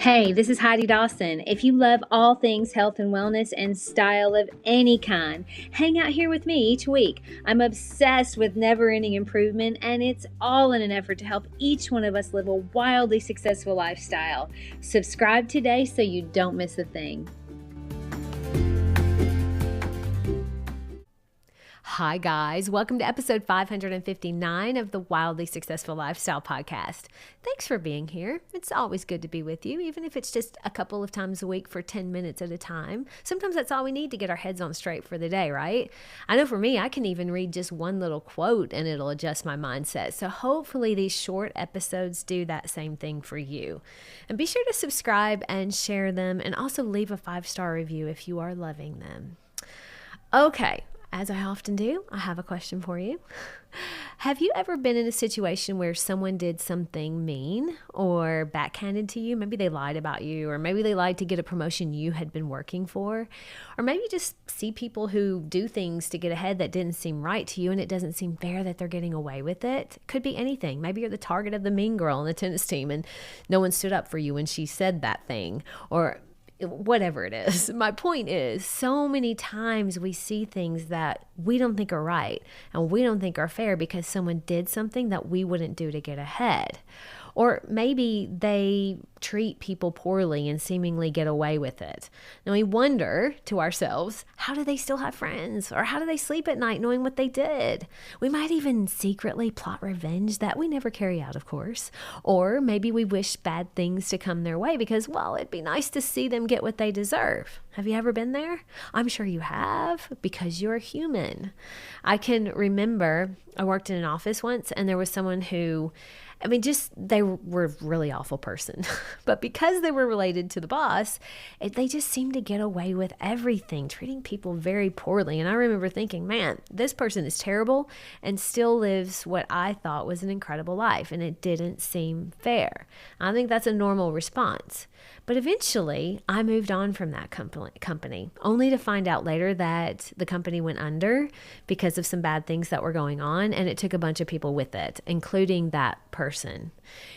Hey, this is Heidi Dawson. If you love all things health and wellness and style of any kind, hang out here with me each week. I'm obsessed with never-ending improvement, and it's all in an effort to help each one of us live a wildly successful lifestyle. Subscribe today so you don't miss a thing. Hi, guys. Welcome to episode 559 of the Wildly Successful Lifestyle Podcast. Thanks for being here. It's always good to be with you, even if it's just a couple of times a week for 10 minutes at a time. Sometimes that's all we need to get our heads on straight for the day, right? I know for me, I can even read just one little quote and it'll adjust my mindset. So hopefully these short episodes do that same thing for you. And be sure to subscribe and share them, and also leave a 5-star review if you are loving them. Okay. As I often do, I have a question for you. Have you ever been in a situation where someone did something mean or backhanded to you? Maybe they lied about you, or maybe they lied to get a promotion you had been working for. Or maybe you just see people who do things to get ahead that didn't seem right to you, and it doesn't seem fair that they're getting away with it. Could be anything. Maybe you're the target of the mean girl on the tennis team and no one stood up for you when she said that thing. Or whatever it is. My point is, so many times we see things that we don't think are right and we don't think are fair because someone did something that we wouldn't do to get ahead. Or maybe they treat people poorly and seemingly get away with it. Now we wonder to ourselves, how do they still have friends? Or how do they sleep at night knowing what they did? We might even secretly plot revenge that we never carry out, of course. Or maybe we wish bad things to come their way because, well, it'd be nice to see them get what they deserve. Have you ever been there? I'm sure you have, because you're human. I can remember I worked in an office once and there was someone who, they were a really awful person. But because they were related to the boss, they just seemed to get away with everything, treating people very poorly. And I remember thinking, man, this person is terrible and still lives what I thought was an incredible life. And it didn't seem fair. I think that's a normal response. But eventually, I moved on from that company, only to find out later that the company went under because of some bad things that were going on, and it took a bunch of people with it, including that person.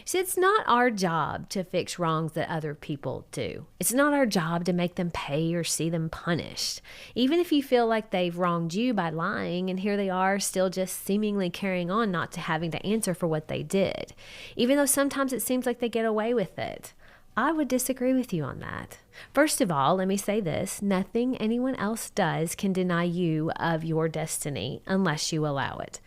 See, it's not our job to fix wrongs that other people do. It's not our job to make them pay or see them punished. Even if you feel like they've wronged you by lying, and here they are still just seemingly carrying on, not to having to answer for what they did, even though sometimes it seems like they get away with it. I would disagree with you on that. First of all, let me say this. Nothing anyone else does can deny you of your destiny unless you allow it.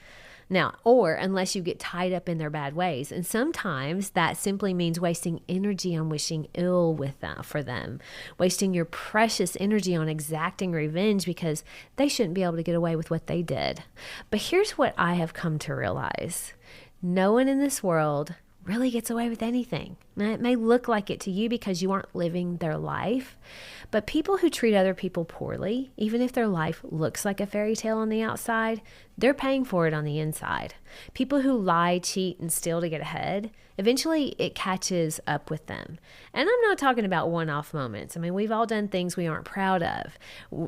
Now, or unless you get tied up in their bad ways. And sometimes that simply means wasting energy on wishing ill for them, wasting your precious energy on exacting revenge because they shouldn't be able to get away with what they did. But here's what I have come to realize. No one in this world really gets away with anything. Now, it may look like it to you because you aren't living their life, but people who treat other people poorly, even if their life looks like a fairy tale on the outside, they're paying for it on the inside. People who lie, cheat, and steal to get ahead, eventually it catches up with them. And I'm not talking about one-off moments. We've all done things we aren't proud of,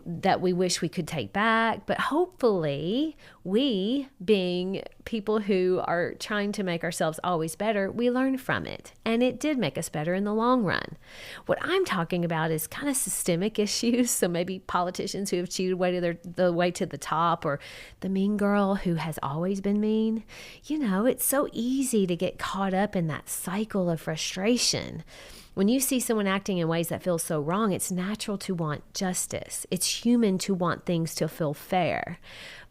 that we wish we could take back, but hopefully we, being people who are trying to make ourselves always better, we learn from it. And it did make us better in the long run. What I'm talking about is kind of systemic issues. So maybe politicians who have cheated the way to the top, or the mean girl who has always been mean. It's so easy to get caught up in that cycle of frustration. When you see someone acting in ways that feel so wrong, it's natural to want justice. It's human to want things to feel fair.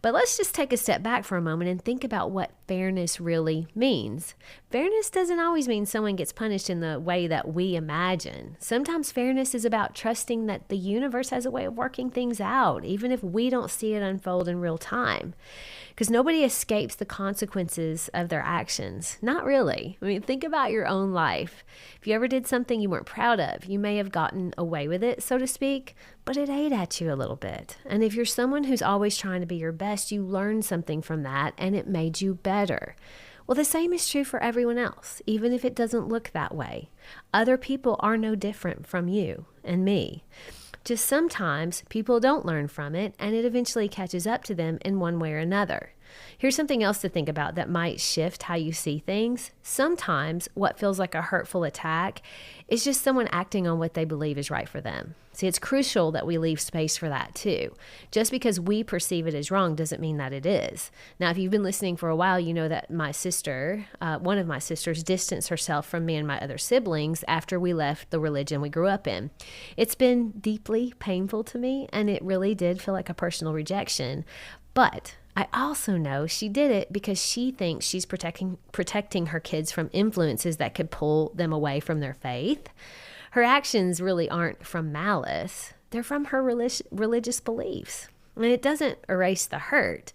But let's just take a step back for a moment and think about what fairness really means. Fairness doesn't always mean someone gets punished in the way that we imagine. Sometimes fairness is about trusting that the universe has a way of working things out, even if we don't see it unfold in real time. Because nobody escapes the consequences of their actions. Not really. Think about your own life. If you ever did something you weren't proud of, you may have gotten away with it, so to speak, but it ate at you a little bit. And if you're someone who's always trying to be your best, you learned something from that and it made you better. Well, the same is true for everyone else, even if it doesn't look that way. Other people are no different from you and me. Just sometimes people don't learn from it and it eventually catches up to them in one way or another. Here's something else to think about that might shift how you see things. Sometimes what feels like a hurtful attack is just someone acting on what they believe is right for them. See, it's crucial that we leave space for that too. Just because we perceive it as wrong doesn't mean that it is. Now, if you've been listening for a while, you know that my sister, one of my sisters, distanced herself from me and my other siblings after we left the religion we grew up in. It's been deeply painful to me, and it really did feel like a personal rejection. But I also know she did it because she thinks she's protecting her kids from influences that could pull them away from their faith. Her actions really aren't from malice. They're from her religious beliefs. And it doesn't erase the hurt,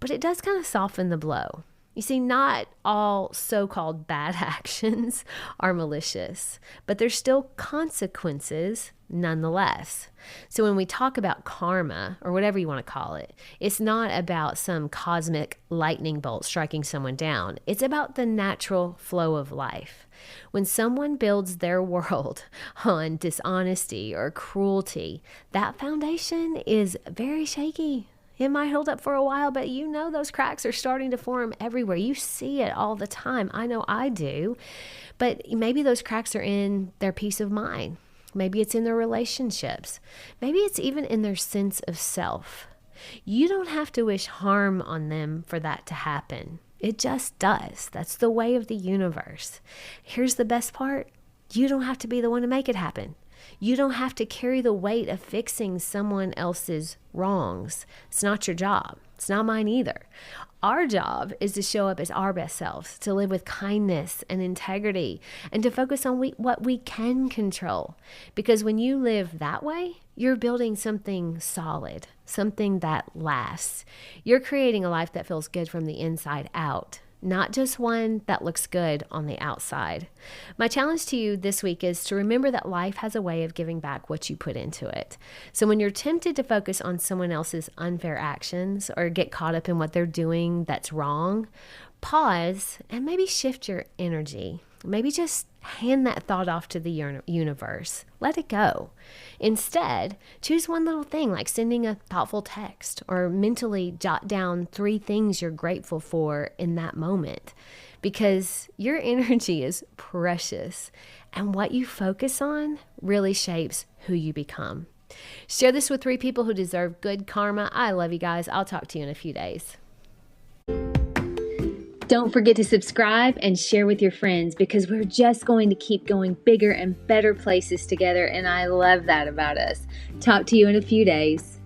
but it does kind of soften the blow. You see, not all so-called bad actions are malicious, but there's still consequences nonetheless. So when we talk about karma, or whatever you want to call it, it's not about some cosmic lightning bolt striking someone down. It's about the natural flow of life. When someone builds their world on dishonesty or cruelty, that foundation is very shaky. It might hold up for a while, but you know those cracks are starting to form everywhere. You see it all the time. I know I do. But maybe those cracks are in their peace of mind. Maybe it's in their relationships. Maybe it's even in their sense of self. You don't have to wish harm on them for that to happen. It just does. That's the way of the universe. Here's the best part. You don't have to be the one to make it happen. You don't have to carry the weight of fixing someone else's wrongs. It's not your job. It's not mine either. Our job is to show up as our best selves, to live with kindness and integrity, and to focus on what we can control. Because when you live that way, you're building something solid, something that lasts. You're creating a life that feels good from the inside out, not just one that looks good on the outside. My challenge to you this week is to remember that life has a way of giving back what you put into it. So when you're tempted to focus on someone else's unfair actions or get caught up in what they're doing that's wrong, pause and maybe shift your energy. Maybe just hand that thought off to the universe. Let it go. Instead, choose one little thing like sending a thoughtful text or mentally jot down 3 things you're grateful for in that moment, because your energy is precious and what you focus on really shapes who you become. Share this with 3 people who deserve good karma. I love you guys. I'll talk to you in a few days. Don't forget to subscribe and share with your friends, because we're just going to keep going bigger and better places together, and I love that about us. Talk to you in a few days.